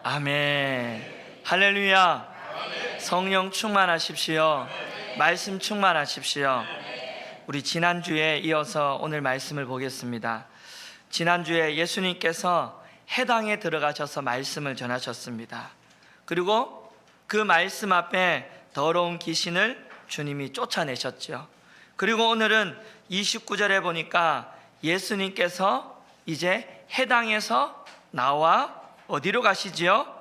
아멘. 할렐루야. 성령 충만하십시오. 말씀 충만하십시오. 우리 지난주에 이어서 오늘 말씀을 보겠습니다. 지난주에 예수님께서 해당에 들어가셔서 말씀을 전하셨습니다. 그리고 그 말씀 앞에 더러운 귀신을 주님이 쫓아내셨죠. 그리고 오늘은 29절에 보니까 예수님께서 이제 해당에서 나와 어디로 가시지요?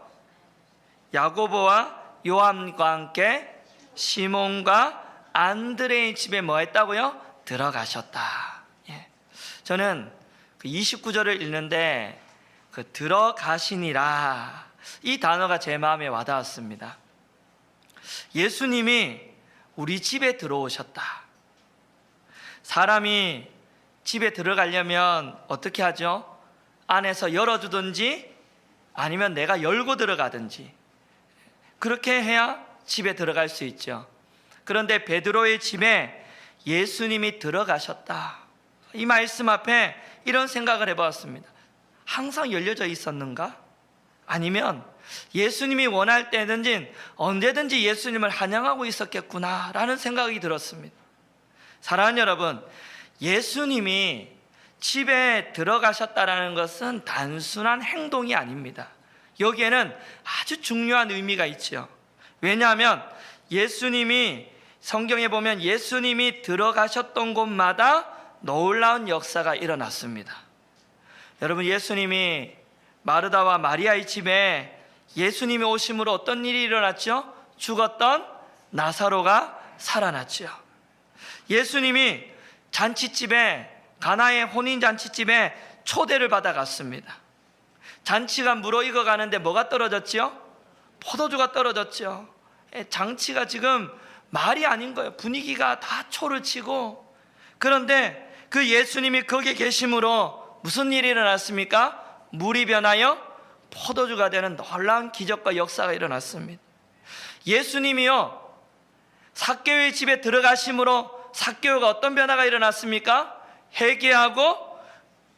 야고보와 요한과 함께 시몬과 안드레의 집에 뭐 했다고요? 들어가셨다. 저는 그 29절을 읽는데 그 들어가시니라 이 단어가 제 마음에 와닿았습니다. 예수님이 우리 집에 들어오셨다. 사람이 집에 들어가려면 어떻게 하죠? 안에서 열어주든지 아니면 내가 열고 들어가든지 그렇게 해야 집에 들어갈 수 있죠. 그런데 베드로의 집에 예수님이 들어가셨다. 이 말씀 앞에 이런 생각을 해보았습니다. 항상 열려져 있었는가? 아니면 예수님이 원할 때든지 언제든지 예수님을 환영하고 있었겠구나 라는 생각이 들었습니다. 사랑하는 여러분, 예수님이 집에 들어가셨다는 것은 단순한 행동이 아닙니다. 여기에는 아주 중요한 의미가 있죠. 왜냐하면 예수님이 성경에 보면 예수님이 들어가셨던 곳마다 놀라운 역사가 일어났습니다. 여러분, 예수님이 마르다와 마리아의 집에 예수님이 오심으로 어떤 일이 일어났죠? 죽었던 나사로가 살아났죠. 예수님이 잔치집에, 가나의 혼인잔치집에 초대를 받아갔습니다. 잔치가 무르익어 가는데 뭐가 떨어졌죠? 포도주가 떨어졌죠. 장치가 지금 말이 아닌 거예요. 분위기가 다 초를 치고. 그런데 그 예수님이 거기에 계심으로 무슨 일이 일어났습니까? 물이 변하여 포도주가 되는 놀라운 기적과 역사가 일어났습니다. 예수님이요 삭개오의 집에 들어가심으로 삭개오가 어떤 변화가 일어났습니까? 회개하고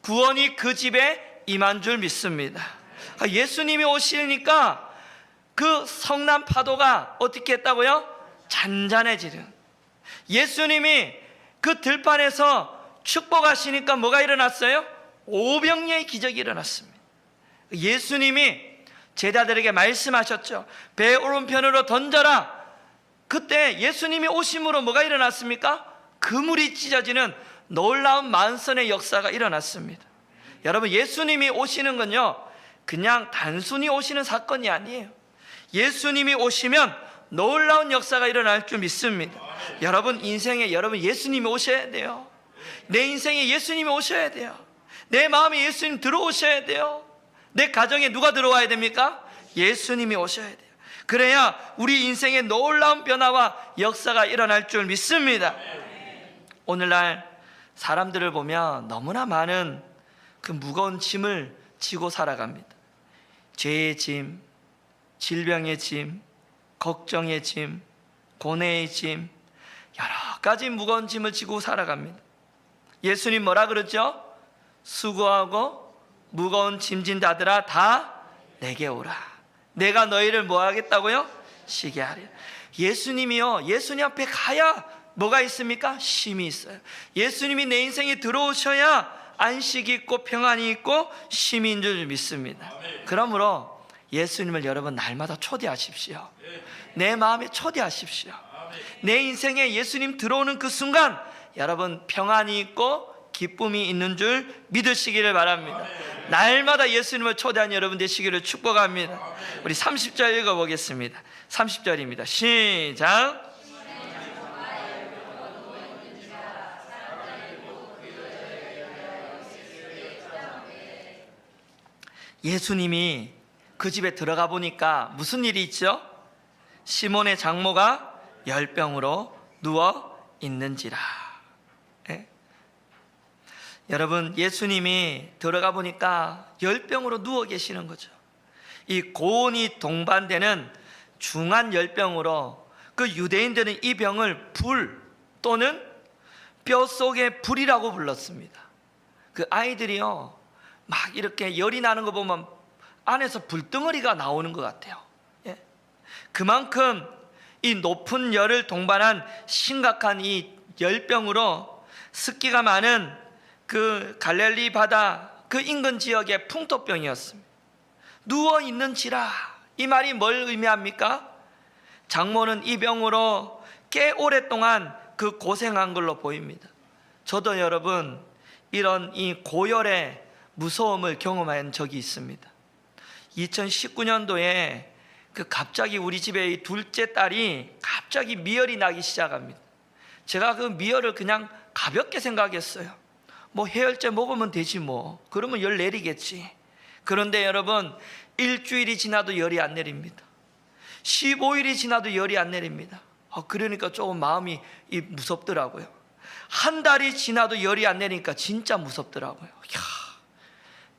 구원이 그 집에 임한 줄 믿습니다. 예수님이 오시니까 그 성난 파도가 어떻게 했다고요? 잔잔해지는. 예수님이 그 들판에서 축복하시니까 뭐가 일어났어요? 오병이의 기적이 일어났습니다. 예수님이 제자들에게 말씀하셨죠. 배 오른편으로 던져라. 그때 예수님이 오심으로 뭐가 일어났습니까? 그물이 찢어지는 놀라운 만선의 역사가 일어났습니다. 여러분, 예수님이 오시는 건요 그냥 단순히 오시는 사건이 아니에요. 예수님이 오시면 놀라운 역사가 일어날 줄 믿습니다. 여러분 인생에 예수님이 오셔야 돼요. 내 인생에 예수님이 오셔야 돼요. 내 마음에 예수님 들어오셔야 돼요. 내 가정에 누가 들어와야 됩니까? 예수님이 오셔야 돼요. 그래야 우리 인생에 놀라운 변화와 역사가 일어날 줄 믿습니다. 오늘날 사람들을 보면 너무나 많은 그 무거운 짐을 지고 살아갑니다. 죄의 짐, 질병의 짐, 걱정의 짐, 고뇌의 짐, 여러 가지 무거운 짐을 지고 살아갑니다. 예수님 뭐라 그러죠? 수고하고 무거운 짐진 자들아 다 내게 오라. 내가 너희를 뭐 하겠다고요? 쉬게 하리라. 예수님이요 예수님 앞에 가야 뭐가 있습니까? 쉼이 있어요. 예수님이 내 인생에 들어오셔야 안식이 있고 평안이 있고 쉼인 줄 믿습니다. 그러므로 예수님을 여러분 날마다 초대하십시오. 내 마음에 초대하십시오. 내 인생에 예수님 들어오는 그 순간 여러분 평안이 있고 기쁨이 있는 줄 믿으시기를 바랍니다. 날마다 예수님을 초대한 여러분 되시기를 축복합니다. 우리 30절 읽어보겠습니다. 30절입니다. 시작. 예수님이 그 집에 들어가 보니까 무슨 일이 있죠? 시몬의 장모가 열병으로 누워 있는지라. 여러분 예수님이 들어가 보니까 열병으로 누워 계시는 거죠. 이 고온이 동반되는 중한 열병으로 그 유대인들은 이 병을 불 또는 뼛속의 불이라고 불렀습니다. 그 아이들이요 막 이렇게 열이 나는 거 보면 안에서 불덩어리가 나오는 것 같아요. 예. 그만큼 이 높은 열을 동반한 심각한 이 열병으로 습기가 많은 그 갈릴리 바다 그 인근 지역의 풍토병이었습니다. 누워 있는지라, 이 말이 뭘 의미합니까? 장모는 이 병으로 꽤 오랫동안 그 고생한 걸로 보입니다. 저도 여러분 이런 이 고열의 무서움을 경험한 적이 있습니다. 2019년도에 그 갑자기 우리 집에 이 둘째 딸이 갑자기 미열이 나기 시작합니다. 제가 그 미열을 그냥 가볍게 생각했어요. 뭐 해열제 먹으면 되지 뭐, 그러면 열 내리겠지. 그런데 여러분, 일주일이 지나도 열이 안 내립니다. 15일이 지나도 열이 안 내립니다. 그러니까 조금 마음이 무섭더라고요. 한 달이 지나도 열이 안 내리니까 진짜 무섭더라고요.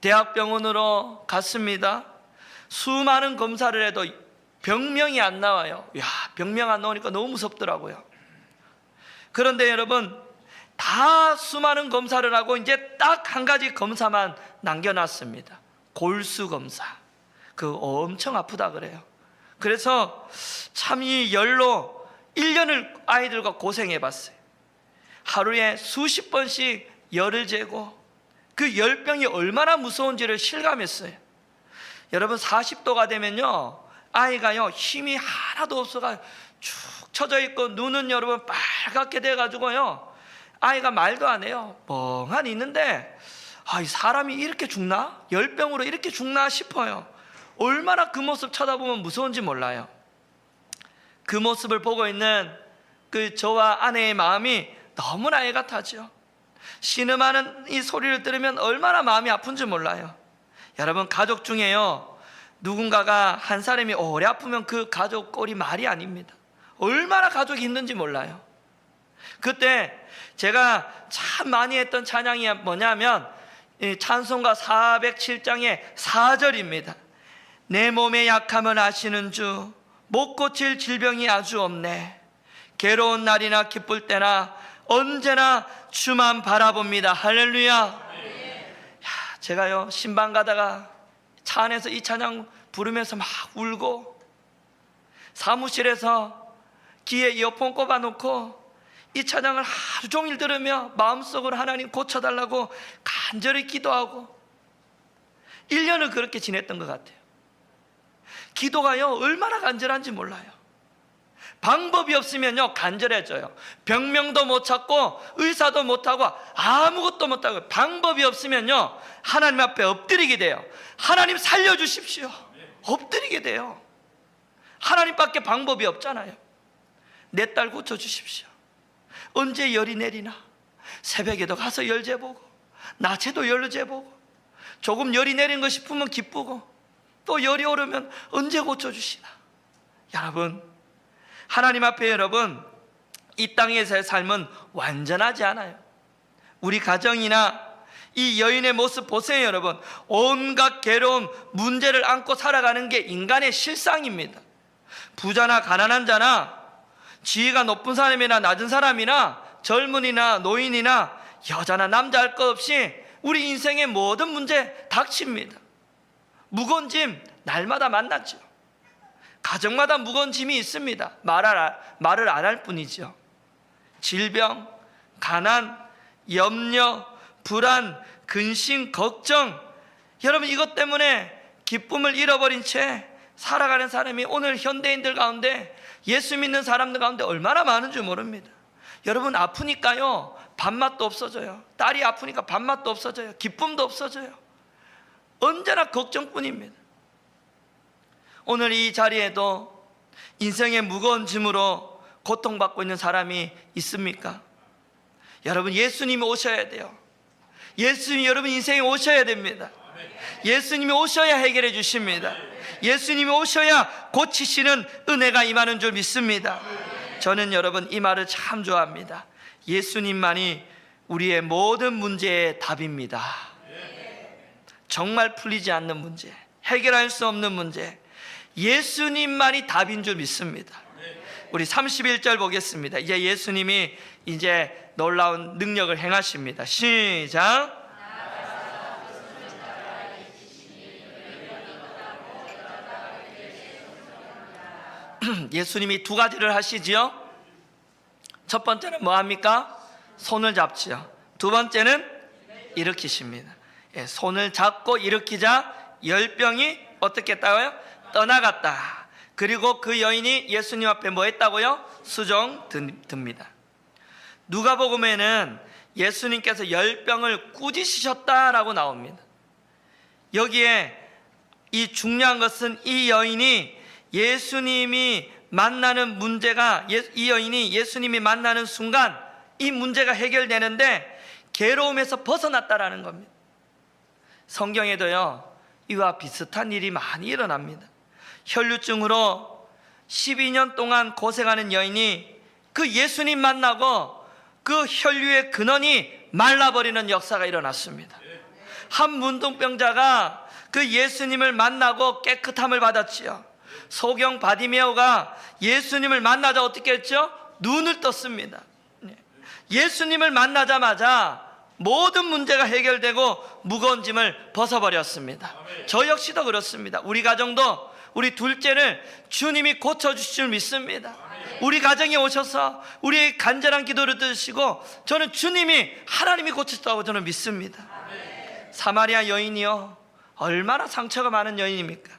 대학병원으로 갔습니다. 수많은 검사를 해도 병명이 안 나와요. 병명 안 나오니까 너무 무섭더라고요. 그런데 여러분, 다 수많은 검사를 하고 이제 딱 한 가지 검사만 남겨놨습니다. 골수 검사. 그 엄청 아프다 그래요. 그래서 참 이 열로 1년을 아이들과 고생해 봤어요. 하루에 수십 번씩 열을 재고 그 열병이 얼마나 무서운지를 실감했어요. 여러분, 40도가 되면요, 아이가요 힘이 하나도 없어가 축 처져 있고, 눈은 여러분 빨갛게 돼가지고요, 아이가 말도 안 해요. 멍하니 있는데, 이 사람이 이렇게 죽나? 열병으로 이렇게 죽나 싶어요. 얼마나 그 모습 쳐다보면 무서운지 몰라요. 그 모습을 보고 있는 그 저와 아내의 마음이 너무나 애가 타죠. 신음하는 이 소리를 들으면 얼마나 마음이 아픈지 몰라요. 여러분, 가족 중에요, 누군가가 한 사람이 오래 아프면 그 가족 꼴이 말이 아닙니다. 얼마나 가족이 힘든지 몰라요. 그때 제가 참 많이 했던 찬양이 뭐냐면 찬송가 407장의 4절입니다. 내 몸의 약함을 아시는 주, 못 고칠 질병이 아주 없네. 괴로운 날이나 기쁠 때나 언제나 주만 바라봅니다. 할렐루야. 제가요 신방 가다가 차 안에서 이 찬양 부르면서 막 울고, 사무실에서 귀에 이어폰 꼽아놓고 이 찬양을 하루 종일 들으며 마음속으로 하나님 고쳐달라고 간절히 기도하고 1년을 그렇게 지냈던 것 같아요. 기도가요 얼마나 간절한지 몰라요. 방법이 없으면요 간절해져요. 병명도 못 찾고 의사도 못하고 아무것도 못하고, 방법이 없으면요 하나님 앞에 엎드리게 돼요. 하나님 살려주십시오. 엎드리게 돼요. 하나님밖에 방법이 없잖아요. 내 딸 고쳐주십시오. 언제 열이 내리나? 새벽에도 가서 열 재보고, 낮에도 열 재보고, 조금 열이 내린 거 싶으면 기쁘고, 또 열이 오르면 언제 고쳐주시나? 여러분, 하나님 앞에 여러분, 이 땅에서의 삶은 완전하지 않아요. 우리 가정이나 이 여인의 모습 보세요. 여러분, 온갖 괴로움, 문제를 안고 살아가는 게 인간의 실상입니다. 부자나 가난한 자나 지위가 높은 사람이나 낮은 사람이나 젊은이나 노인이나 여자나 남자 할 것 없이 우리 인생의 모든 문제 닥칩니다. 무거운 짐 날마다 만났죠. 가정마다 무거운 짐이 있습니다. 말을 안 할 뿐이죠. 질병, 가난, 염려, 불안, 근심, 걱정, 여러분 이것 때문에 기쁨을 잃어버린 채 살아가는 사람이 오늘 현대인들 가운데, 예수 믿는 사람들 가운데 얼마나 많은 줄 모릅니다. 여러분, 아프니까요 밥맛도 없어져요. 딸이 아프니까 밥맛도 없어져요. 기쁨도 없어져요. 언제나 걱정뿐입니다. 오늘 이 자리에도 인생의 무거운 짐으로 고통받고 있는 사람이 있습니까? 여러분, 예수님이 오셔야 돼요. 예수님이 여러분 인생에 오셔야 됩니다. 예수님이 오셔야 해결해 주십니다. 예수님이 오셔야 고치시는 은혜가 임하는 줄 믿습니다. 저는 여러분 이 말을 참 좋아합니다. 예수님만이 우리의 모든 문제의 답입니다. 정말 풀리지 않는 문제, 해결할 수 없는 문제, 예수님만이 답인 줄 믿습니다. 우리 31절 보겠습니다. 이제 예수님이 이제 놀라운 능력을 행하십니다. 시작. 예수님이 두 가지를 하시지요. 첫 번째는 뭐 합니까? 손을 잡지요. 두 번째는 일으키십니다. 손을 잡고 일으키자 열병이 어떻게 했다고요? 떠나갔다. 그리고 그 여인이 예수님 앞에 뭐 했다고요? 수종 듭니다. 누가복음에는 예수님께서 열병을 꾸짖으셨다라고 나옵니다. 여기에 이 중요한 것은 이 여인이 예수님이 만나는 문제가, 이 여인이 예수님이 만나는 순간 이 문제가 해결되는데 괴로움에서 벗어났다라는 겁니다. 성경에도요, 이와 비슷한 일이 많이 일어납니다. 혈루증으로 12년 동안 고생하는 여인이 그 예수님 만나고 그 혈류의 근원이 말라버리는 역사가 일어났습니다. 한 문둥병자가 그 예수님을 만나고 깨끗함을 받았지요. 소경 바디메오가 예수님을 만나자 어떻게 했죠? 눈을 떴습니다. 예수님을 만나자마자 모든 문제가 해결되고 무거운 짐을 벗어버렸습니다. 저 역시도 그렇습니다. 우리 가정도 우리 둘째를 주님이 고쳐주실 줄 믿습니다. 우리 가정에 오셔서 우리의 간절한 기도를 들으시고 저는 주님이 하나님이 고치셨다고 저는 믿습니다. 사마리아 여인이요, 얼마나 상처가 많은 여인입니까?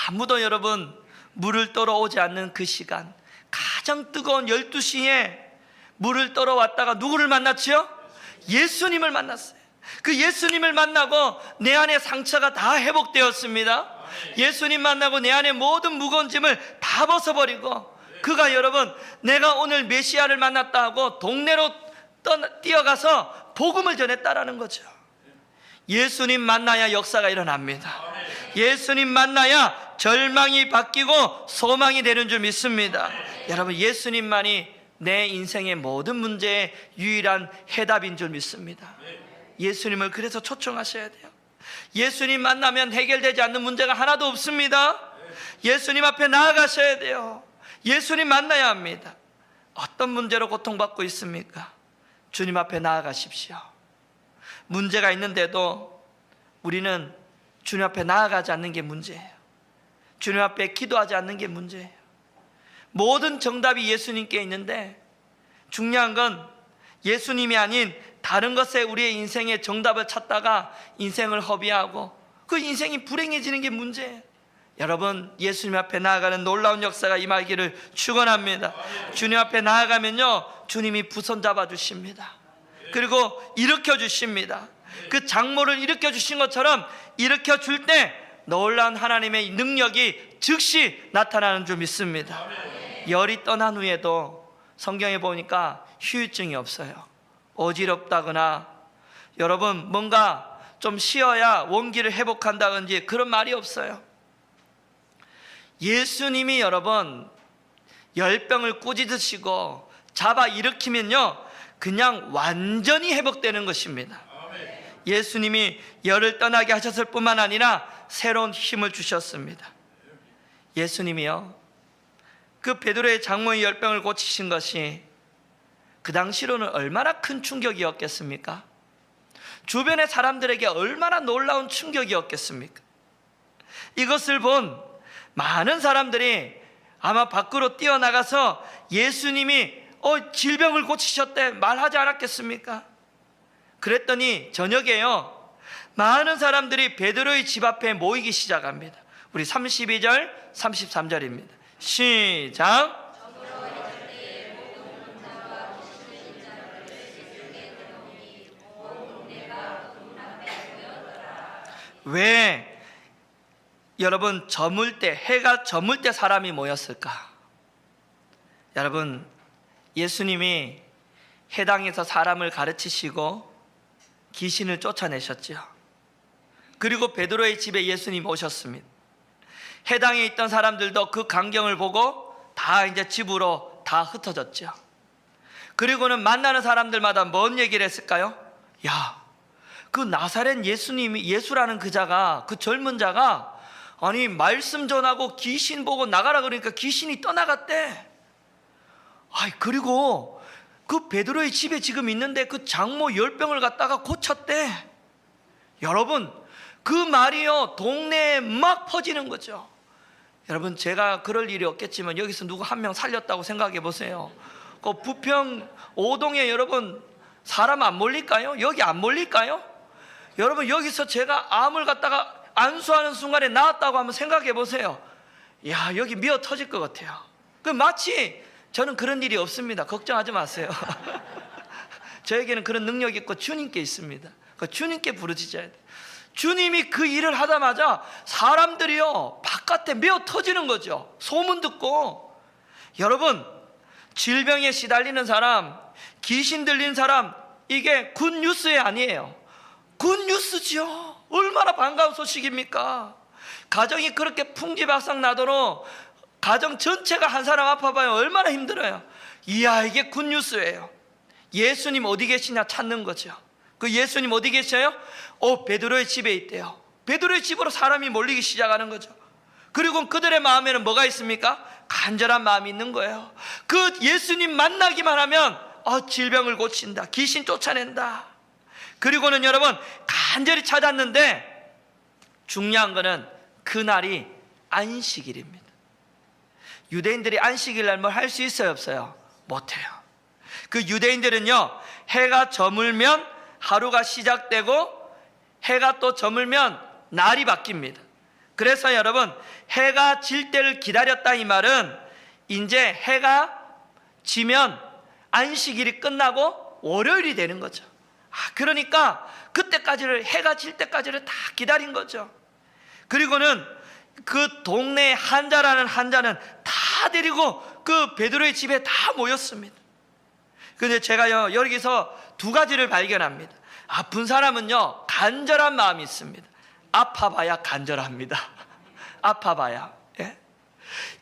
아무도 여러분 물을 떠러 오지 않는 그 시간, 가장 뜨거운 12시에 물을 떠러 왔다가 누구를 만났지요? 예수님을 만났어요. 그 예수님을 만나고 내 안의 상처가 다 회복되었습니다. 예수님 만나고 내 안의 모든 무거운 짐을 다 벗어버리고 그가 여러분 내가 오늘 메시아를 만났다 하고 동네로 뛰어가서 복음을 전했다라는 거죠. 예수님 만나야 역사가 일어납니다. 예수님 만나야 절망이 바뀌고 소망이 되는 줄 믿습니다. 여러분 예수님만이 내 인생의 모든 문제의 유일한 해답인 줄 믿습니다. 예수님을 그래서 초청하셔야 돼요. 예수님 만나면 해결되지 않는 문제가 하나도 없습니다. 예수님 앞에 나아가셔야 돼요. 예수님 만나야 합니다. 어떤 문제로 고통받고 있습니까? 주님 앞에 나아가십시오. 문제가 있는데도 우리는 주님 앞에 나아가지 않는 게 문제예요. 주님 앞에 기도하지 않는 게 문제예요. 모든 정답이 예수님께 있는데 중요한 건 예수님이 아닌 다른 것에 우리의 인생의 정답을 찾다가 인생을 허비하고 그 인생이 불행해지는 게 문제예요. 여러분 예수님 앞에 나아가는 놀라운 역사가 임하기를 축원합니다. 주님 앞에 나아가면요 주님이 부손 잡아 주십니다. 그리고 일으켜 주십니다. 그 장모를 일으켜 주신 것처럼 일으켜 줄 때 놀라운 하나님의 능력이 즉시 나타나는 줄 믿습니다. 열이 떠난 후에도 성경에 보니까 휴유증이 없어요. 어지럽다거나 여러분 뭔가 좀 쉬어야 원기를 회복한다든지 그런 말이 없어요. 예수님이 여러분 열병을 꾸짖으시고 잡아 일으키면요 그냥 완전히 회복되는 것입니다. 예수님이 열을 떠나게 하셨을 뿐만 아니라 새로운 힘을 주셨습니다. 예수님이요 그 베드로의 장모의 열병을 고치신 것이 그 당시로는 얼마나 큰 충격이었겠습니까? 주변의 사람들에게 얼마나 놀라운 충격이었겠습니까? 이것을 본 많은 사람들이 아마 밖으로 뛰어나가서 예수님이 질병을 고치셨대 말하지 않았겠습니까? 그랬더니 저녁에요 많은 사람들이 베드로의 집 앞에 모이기 시작합니다. 우리 32절 33절입니다 시작. 왜 여러분 저물 때 해가 저물 때 사람이 모였을까? 여러분 예수님이 해당에서 사람을 가르치시고 귀신을 쫓아내셨죠. 그리고 베드로의 집에 예수님 오셨습니다. 해당에 있던 사람들도 그 광경을 보고 다 이제 집으로 다 흩어졌죠. 그리고는 만나는 사람들마다 뭔 얘기를 했을까요? 야, 그 나사렛 예수님이 예수라는 그 자가 그 젊은 자가 아니 말씀 전하고 귀신 보고 나가라 그러니까 귀신이 떠나갔대. 그리고 그 베드로의 집에 지금 있는데 그 장모 열병을 갖다가 고쳤대. 여러분 그 말이요 동네에 막 퍼지는 거죠. 여러분, 제가 그럴 일이 없겠지만 여기서 누구 한 명 살렸다고 생각해 보세요. 그 부평 5동에 여러분 사람 안 몰릴까요? 여기 안 몰릴까요? 여러분, 여기서 제가 암을 갖다가 안수하는 순간에 나았다고 한번 생각해 보세요. 야, 여기 미어 터질 것 같아요. 그 마치 저는 그런 일이 없습니다. 걱정하지 마세요. 저에게는 그런 능력이 있고 주님께 있습니다. 그 주님께 부르짖어야 돼요. 주님이 그 일을 하자마자 사람들이요 바깥에 미어 터지는 거죠. 소문 듣고. 여러분, 질병에 시달리는 사람, 귀신 들린 사람, 이게 굿뉴스에 아니에요. 굿뉴스지요. 얼마나 반가운 소식입니까? 가정이 그렇게 풍지박상 나도록 가정 전체가 한 사람 아파봐요. 얼마나 힘들어요. 이야, 이게 굿뉴스예요. 예수님 어디 계시냐 찾는 거죠. 그 예수님 어디 계셔요? 베드로의 집에 있대요. 베드로의 집으로 사람이 몰리기 시작하는 거죠. 그리고 그들의 마음에는 뭐가 있습니까? 간절한 마음이 있는 거예요. 그 예수님 만나기만 하면 질병을 고친다, 귀신 쫓아낸다. 그리고는 여러분 간절히 찾았는데 중요한 거는 그날이 안식일입니다. 유대인들이 안식일 날 뭘 할 수 있어요, 없어요? 못해요. 그 유대인들은요, 해가 저물면 하루가 시작되고 해가 또 저물면 날이 바뀝니다. 그래서 여러분, 해가 질 때를 기다렸다 이 말은 이제 해가 지면 안식일이 끝나고 월요일이 되는 거죠. 그러니까 그때까지를, 해가 질 때까지를 다 기다린 거죠. 그리고는 그 동네 환자라는 환자는 다 데리고 그 베드로의 집에 다 모였습니다. 근데 제가요 여기서 두 가지를 발견합니다. 아픈 사람은요 간절한 마음이 있습니다. 아파봐야 간절합니다. 아파봐야. 예?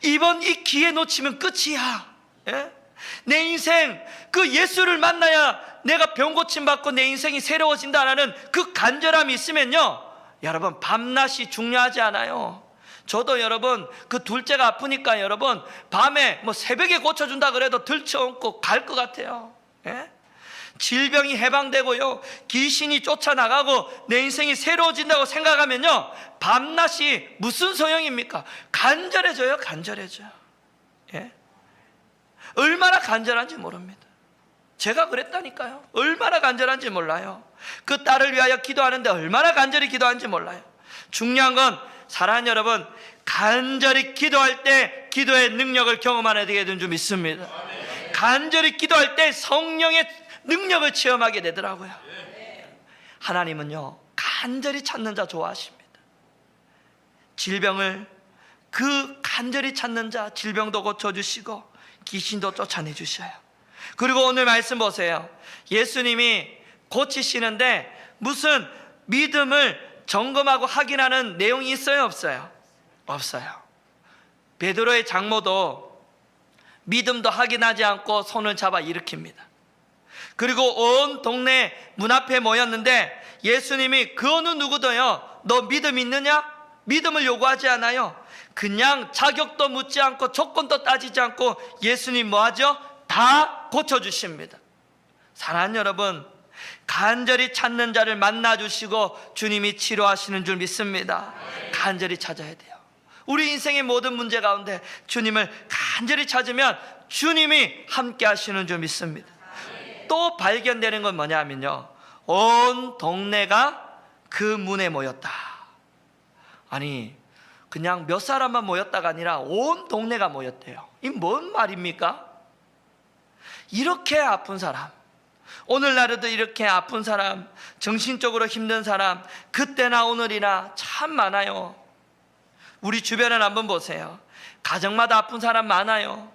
이번 이 기회 놓치면 끝이야. 예? 내 인생 그 예수를 만나야 내가 병 고침 받고 내 인생이 새로워진다는 그 간절함이 있으면요, 여러분 밤낮이 중요하지 않아요. 저도 여러분 그 둘째가 아프니까 여러분 밤에 새벽에 고쳐준다 그래도 들쳐얹고 갈 것 같아요. 예? 질병이 해방되고요, 귀신이 쫓아나가고 내 인생이 새로워진다고 생각하면요, 밤낮이 무슨 소용입니까? 간절해져요. 간절해져요. 예? 얼마나 간절한지 모릅니다. 제가 그랬다니까요. 얼마나 간절한지 몰라요. 그 딸을 위하여 기도하는데 얼마나 간절히 기도하는지 몰라요. 중요한 건 사랑하는 여러분, 간절히 기도할 때 기도의 능력을 경험하게 되는 줄 믿습니다. 간절히 기도할 때 성령의 능력을 체험하게 되더라고요. 하나님은요 간절히 찾는 자 좋아하십니다. 질병을, 그 간절히 찾는 자 질병도 고쳐주시고 귀신도 쫓아내 주셔요. 그리고 오늘 말씀 보세요. 예수님이 고치시는데 무슨 믿음을 점검하고 확인하는 내용이 있어요, 없어요? 없어요. 베드로의 장모도 믿음도 확인하지 않고 손을 잡아 일으킵니다. 그리고 온 동네 문 앞에 모였는데 예수님이 그 어느 누구도요, 너 믿음 있느냐? 믿음을 요구하지 않아요. 그냥 자격도 묻지 않고 조건도 따지지 않고 예수님 뭐하죠? 다 고쳐주십니다. 사랑하는 여러분, 간절히 찾는 자를 만나주시고 주님이 치료하시는 줄 믿습니다. 간절히 찾아야 돼요. 우리 인생의 모든 문제 가운데 주님을 간절히 찾으면 주님이 함께 하시는 줄 믿습니다. 또 발견되는 건 뭐냐면요, 온 동네가 그 문에 모였다. 아니 그냥 몇 사람만 모였다가 아니라 온 동네가 모였대요. 이 뭔 말입니까? 이렇게 아픈 사람, 오늘날에도 이렇게 아픈 사람, 정신적으로 힘든 사람 그때나 오늘이나 참 많아요. 우리 주변을 한번 보세요. 가정마다 아픈 사람 많아요.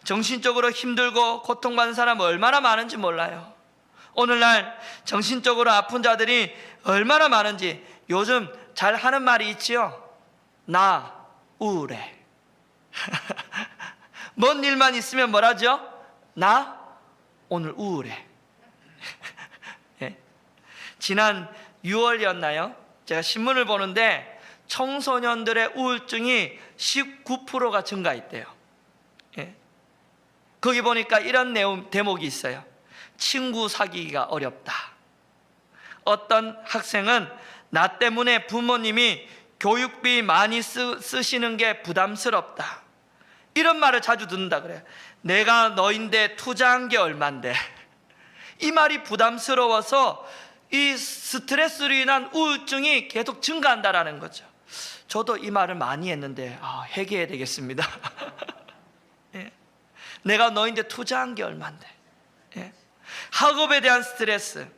정신적으로 힘들고 고통받는 사람 얼마나 많은지 몰라요. 오늘날 정신적으로 아픈 자들이 얼마나 많은지 요즘 잘 하는 말이 있지요. 나 우울해. 뭔 일만 있으면 뭐라죠? 나 오늘 우울해. 예? 지난 6월이었나요? 제가 신문을 보는데 청소년들의 우울증이 19%가 증가했대요. 예? 거기 보니까 이런 내용, 대목이 있어요. 친구 사귀기가 어렵다. 어떤 학생은 나 때문에 부모님이 교육비 많이 쓰시는 게 부담스럽다. 이런 말을 자주 듣는다 그래요. 내가 너인데 투자한 게 얼만데. 이 말이 부담스러워서 이 스트레스로 인한 우울증이 계속 증가한다라는 거죠. 저도 이 말을 많이 했는데 회개해야 되겠습니다. 예. 내가 너인데 투자한 게 얼만데. 예. 학업에 대한 스트레스.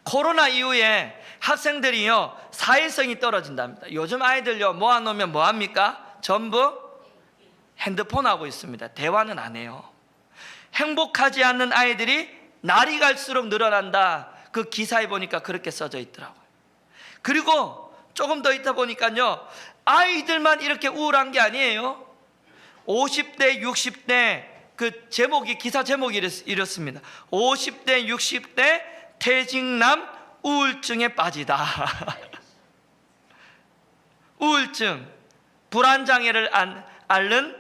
코로나 이후에 학생들이요 사회성이 떨어진답니다. 요즘 아이들요 모아놓으면 뭐합니까? 전부 핸드폰 하고 있습니다. 대화는 안 해요. 행복하지 않는 아이들이 날이 갈수록 늘어난다. 그 기사에 보니까 그렇게 써져 있더라고요. 그리고 조금 더 있다 보니까요 아이들만 이렇게 우울한 게 아니에요. 50대 60대 그 제목이 기사 제목이 이렇습니다. 50대 60대 퇴직남 우울증에 빠지다. 우울증, 불안장애를 앓는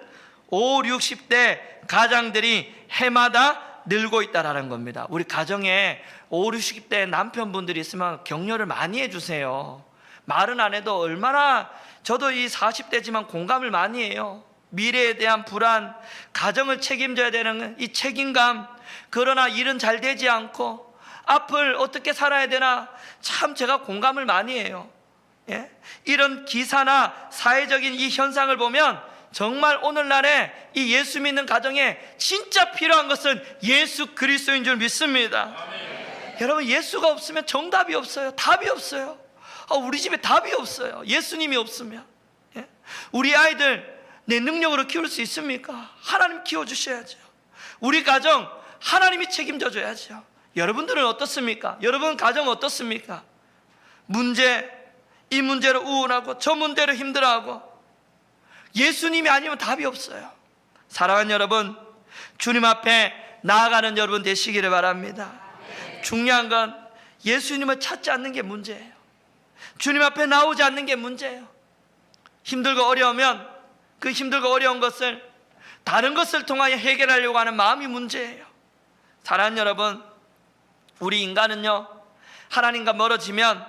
5, 60대 가장들이 해마다 늘고 있다라는 겁니다. 우리 가정에 5, 60대 남편분들이 있으면 격려를 많이 해주세요. 말은 안 해도 얼마나, 저도 이 40대지만 공감을 많이 해요. 미래에 대한 불안, 가정을 책임져야 되는 이 책임감, 그러나 일은 잘 되지 않고 앞을 어떻게 살아야 되나 참 제가 공감을 많이 해요. 예? 이런 기사나 사회적인 이 현상을 보면 정말 오늘날에 이 예수 믿는 가정에 진짜 필요한 것은 예수 그리스도인 줄 믿습니다. 여러분 예수가 없으면 정답이 없어요. 답이 없어요. 우리 집에 답이 없어요. 예수님이 없으면. 예? 우리 아이들 내 능력으로 키울 수 있습니까? 하나님 키워주셔야죠. 우리 가정 하나님이 책임져 줘야죠. 여러분들은 어떻습니까? 여러분 가정 어떻습니까? 이 문제로 우울하고 저 문제로 힘들어하고 예수님이 아니면 답이 없어요. 사랑하는 여러분, 주님 앞에 나아가는 여러분 되시기를 바랍니다. 중요한 건 예수님을 찾지 않는 게 문제예요. 주님 앞에 나오지 않는 게 문제예요. 힘들고 어려우면 그 힘들고 어려운 것을 다른 것을 통하여 해결하려고 하는 마음이 문제예요. 사랑하는 여러분, 우리 인간은요 하나님과 멀어지면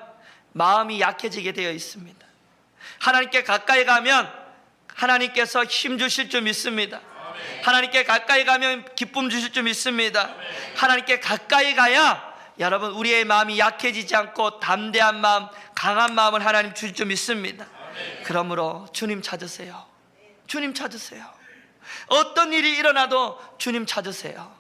마음이 약해지게 되어 있습니다. 하나님께 가까이 가면 하나님께서 힘 주실 줄 믿습니다. 하나님께 가까이 가면 기쁨 주실 줄 믿습니다. 하나님께 가까이 가야 여러분 우리의 마음이 약해지지 않고 담대한 마음, 강한 마음을 하나님 주실 줄 믿습니다. 그러므로 주님 찾으세요. 주님 찾으세요. 어떤 일이 일어나도 주님 찾으세요.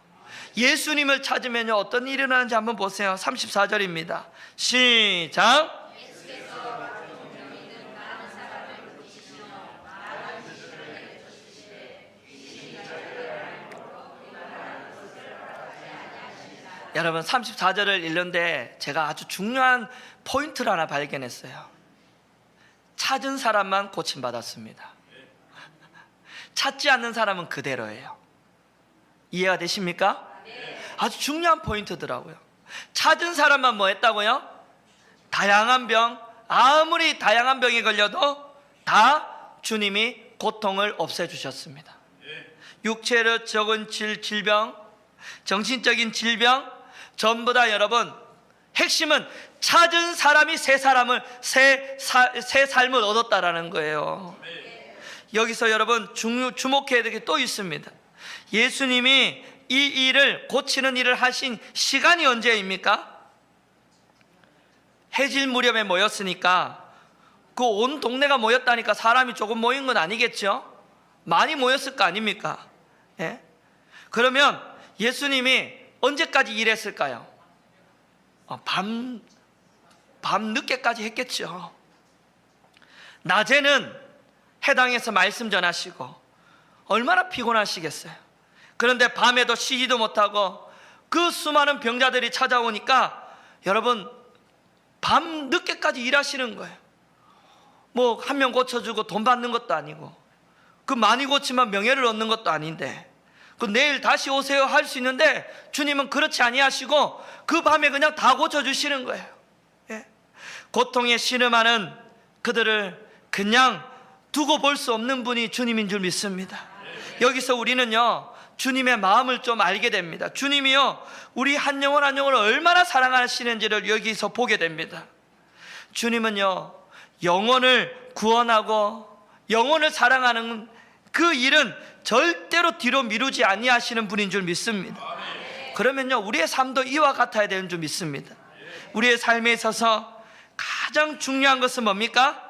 예수님을 찾으면요 어떤 일이 일어나는지 한번 보세요. 34절입니다 시작. 여러분 34절을 읽는데 제가 아주 중요한 포인트를 하나 발견했어요. 찾은 사람만 고침받았습니다. 찾지 않는 사람은 그대로예요. 이해가 되십니까? 아주 중요한 포인트더라고요. 찾은 사람만 뭐 했다고요? 다양한 병, 아무리 다양한 병에 걸려도 다 주님이 고통을 없애주셨습니다. 육체로 적은 질병, 정신적인 질병 전부 다 여러분 핵심은 찾은 사람이 새 삶을 얻었다라는 거예요. 여기서 여러분 주목해야 될 게 또 있습니다. 예수님이 이 일을 고치는 일을 하신 시간이 언제입니까? 해질 무렵에 모였으니까 그 온 동네가 모였다니까 사람이 조금 모인 건 아니겠죠? 많이 모였을 거 아닙니까? 예? 그러면 예수님이 언제까지 일했을까요? 밤 늦게까지 했겠죠. 낮에는 해당에서 말씀 전하시고 얼마나 피곤하시겠어요. 그런데 밤에도 쉬지도 못하고 그 수많은 병자들이 찾아오니까 여러분 밤 늦게까지 일하시는 거예요. 뭐 한 명 고쳐주고 돈 받는 것도 아니고 그 많이 고치면 명예를 얻는 것도 아닌데 그 내일 다시 오세요 할 수 있는데 주님은 그렇지 아니하시고 그 밤에 그냥 다 고쳐주시는 거예요. 예? 고통에 신음하는 그들을 그냥 두고 볼 수 없는 분이 주님인 줄 믿습니다. 여기서 우리는요 주님의 마음을 좀 알게 됩니다. 주님이요 우리 한 영혼 한 영혼을 얼마나 사랑하시는지를 여기서 보게 됩니다. 주님은요 영혼을 구원하고 영혼을 사랑하는 그 일은 절대로 뒤로 미루지 아니하시는 분인 줄 믿습니다. 그러면요, 우리의 삶도 이와 같아야 되는 줄 믿습니다. 우리의 삶에 있어서 가장 중요한 것은 뭡니까?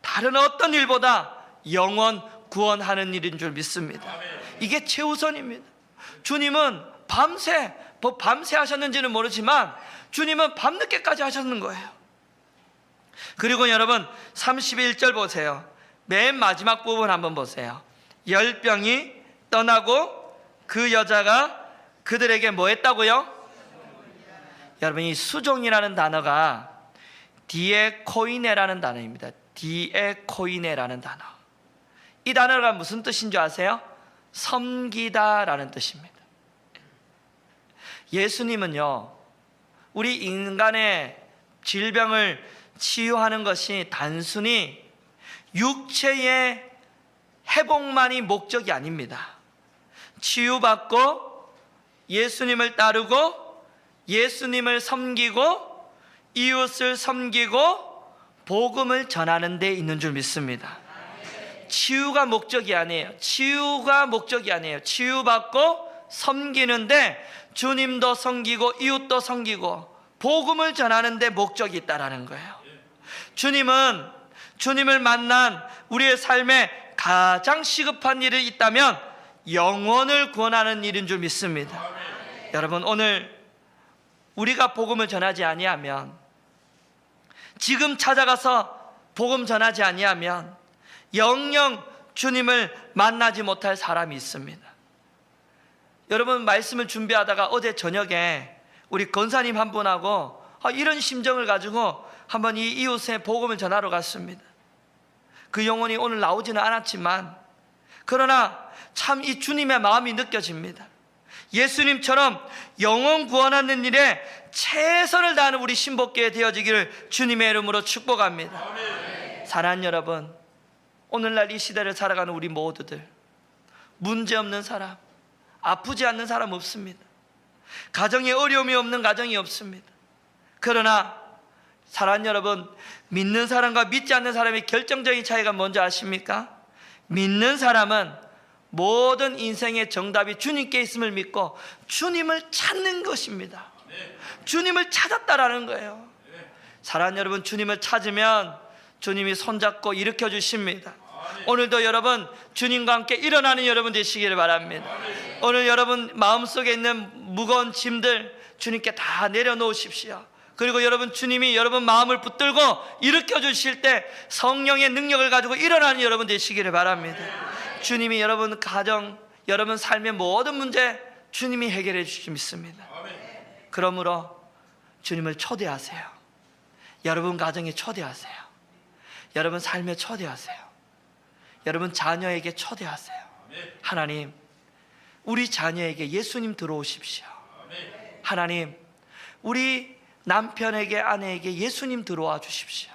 다른 어떤 일보다 영혼 구원하는 일인 줄 믿습니다. 이게 최우선입니다. 주님은 밤새 하셨는지는 모르지만 주님은 밤늦게까지 하셨는 거예요. 그리고 여러분 31절 보세요. 맨 마지막 부분 한번 보세요. 열병이 떠나고 그 여자가 그들에게 뭐 했다고요? 여러분, 이 수종이라는 단어가 디에코이네라는 단어입니다. 디에코이네라는 단어. 이 단어가 무슨 뜻인 줄 아세요? 섬기다라는 뜻입니다. 예수님은요, 우리 인간의 질병을 치유하는 것이 단순히 육체의 회복만이 목적이 아닙니다. 치유받고 예수님을 따르고 예수님을 섬기고 이웃을 섬기고 복음을 전하는 데 있는 줄 믿습니다. 치유가 목적이 아니에요. 치유받고 섬기는데 주님도 섬기고 이웃도 섬기고 복음을 전하는 데 목적이 있다라는 거예요. 주님을 만난 우리의 삶에 가장 시급한 일이 있다면 영혼을 구원하는 일인 줄 믿습니다. 여러분, 오늘 우리가 복음을 전하지 아니하면, 지금 찾아가서 복음 전하지 아니하면 영영 주님을 만나지 못할 사람이 있습니다. 여러분, 말씀을 준비하다가 어제 저녁에 우리 권사님 한 분하고 이런 심정을 가지고 한번 이 이웃에 복음을 전하러 갔습니다. 그 영혼이 오늘 나오지는 않았지만 그러나 참 이 주님의 마음이 느껴집니다. 예수님처럼 영혼 구원하는 일에 최선을 다하는 우리 신복교회 되어지기를 주님의 이름으로 축복합니다. 사랑하는 여러분, 오늘날 이 시대를 살아가는 우리 모두들, 문제없는 사람, 아프지 않는 사람 없습니다. 가정에 어려움이 없는 가정이 없습니다. 그러나 사랑하는 여러분, 믿는 사람과 믿지 않는 사람의 결정적인 차이가 뭔지 아십니까? 믿는 사람은 모든 인생의 정답이 주님께 있음을 믿고 주님을 찾는 것입니다. 주님을 찾았다라는 거예요. 사랑하는 여러분, 주님을 찾으면 주님이 손잡고 일으켜 주십니다. 오늘도 여러분 주님과 함께 일어나는 여러분 되시기를 바랍니다. 오늘 여러분 마음속에 있는 무거운 짐들 주님께 다 내려놓으십시오. 그리고 여러분, 주님이 여러분 마음을 붙들고 일으켜 주실 때 성령의 능력을 가지고 일어나는 여러분 되시기를 바랍니다. 주님이 여러분 가정, 여러분 삶의 모든 문제 주님이 해결해 주실 줄 믿습니다. 그러므로 주님을 초대하세요. 여러분 가정에 초대하세요. 여러분 삶에 초대하세요. 여러분 자녀에게 초대하세요. 하나님, 우리 자녀에게 예수님 들어오십시오. 하나님, 우리 남편에게, 아내에게 예수님 들어와 주십시오.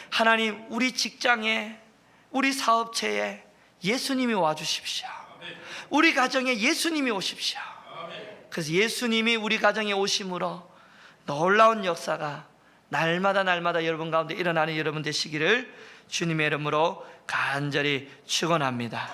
하나님, 우리 직장에, 우리 사업체에 예수님이 와 주십시오. 우리 가정에 예수님이 오십시오. 그래서 예수님이 우리 가정에 오심으로 놀라운 역사가 날마다 여러분 가운데 일어나는 여러분 되시기를 주님의 이름으로 간절히 축원합니다.